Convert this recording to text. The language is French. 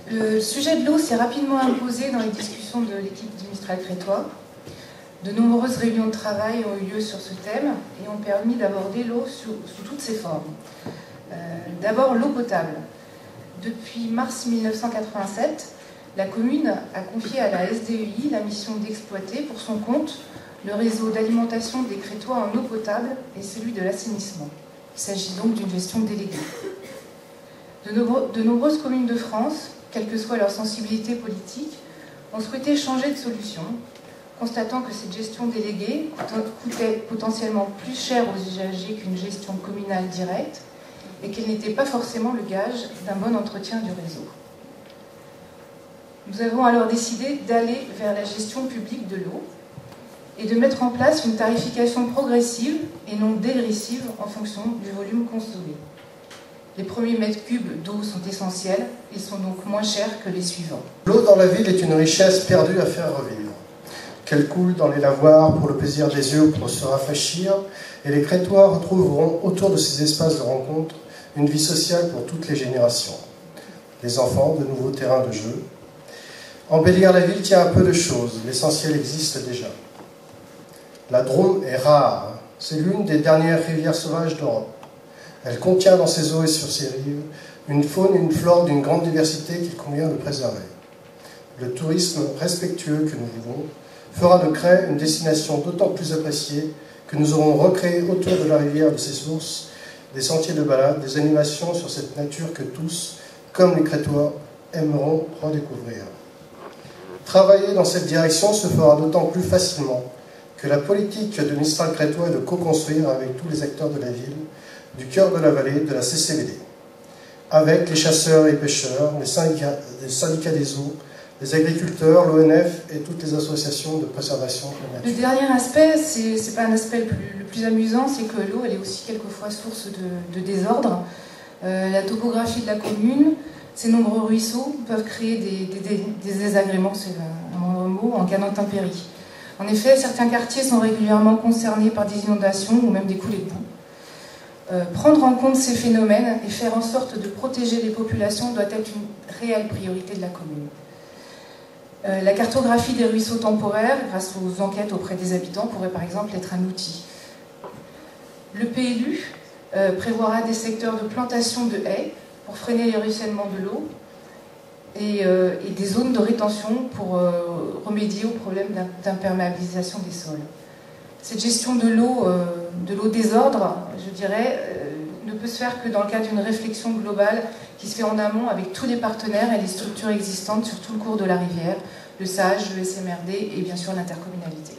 Le sujet de l'eau s'est rapidement imposé dans les discussions de l'équipe du Mistral crétois. De nombreuses réunions de travail ont eu lieu sur ce thème et ont permis d'aborder l'eau sous toutes ses formes. D'abord, l'eau potable. Depuis mars 1987, la commune a confié à la SDEI la mission d'exploiter pour son compte le réseau d'alimentation des Crétois en eau potable et celui de l'assainissement. Il s'agit donc d'une gestion déléguée. De nombreuses communes de France, quelle que soit leur sensibilité politique, ont souhaité changer de solution, constatant que cette gestion déléguée coûtait potentiellement plus cher aux usagers qu'une gestion communale directe et qu'elle n'était pas forcément le gage d'un bon entretien du réseau. Nous avons alors décidé d'aller vers la gestion publique de l'eau et de mettre en place une tarification progressive et non dégressive en fonction du volume consommé. Les premiers mètres cubes d'eau sont essentiels, ils sont donc moins chers que les suivants. L'eau dans la ville est une richesse perdue à faire revivre. Qu'elle coule dans les lavoirs pour le plaisir des yeux ou pour se rafraîchir, et les Crétois retrouveront autour de ces espaces de rencontre une vie sociale pour toutes les générations. Les enfants, de nouveaux terrains de jeu. Embellir la ville tient à peu de choses, l'essentiel existe déjà. La Drôme est rare, c'est l'une des dernières rivières sauvages d'Europe. Elle contient dans ses eaux et sur ses rives une faune et une flore d'une grande diversité qu'il convient de préserver. Le tourisme respectueux que nous vivons fera de Cray une destination d'autant plus appréciée que nous aurons recréé autour de la rivière de ses sources des sentiers de balade, des animations sur cette nature que tous, comme les Crétois, aimeront redécouvrir. Travailler dans cette direction se fera d'autant plus facilement que la politique de Mistral crétois est de co-construire avec tous les acteurs de la ville, du cœur de la vallée, de la CCVD, avec les chasseurs et pêcheurs, les syndicats des eaux, les agriculteurs, l'ONF et toutes les associations de préservation de la nature. Le dernier aspect, c'est pas un aspect le plus amusant, c'est que l'eau, elle est aussi quelquefois source de désordre. La topographie de la commune, ces nombreux ruisseaux peuvent créer des désagréments, c'est un mauvais mot, en cas d'intempéries. En effet, certains quartiers sont régulièrement concernés par des inondations ou même des coulées de boue. Prendre en compte ces phénomènes et faire en sorte de protéger les populations doit être une réelle priorité de la commune. La cartographie des ruisseaux temporaires, grâce aux enquêtes auprès des habitants, pourrait par exemple être un outil. Le PLU prévoira des secteurs de plantation de haies pour freiner les ruissellements de l'eau et des zones de rétention pour remédier aux problèmes d'imperméabilisation des sols. Cette gestion de l'eau désordre, je dirais, ne peut se faire que dans le cadre d'une réflexion globale qui se fait en amont avec tous les partenaires et les structures existantes sur tout le cours de la rivière, le SAGE, le SMRD et bien sûr l'intercommunalité.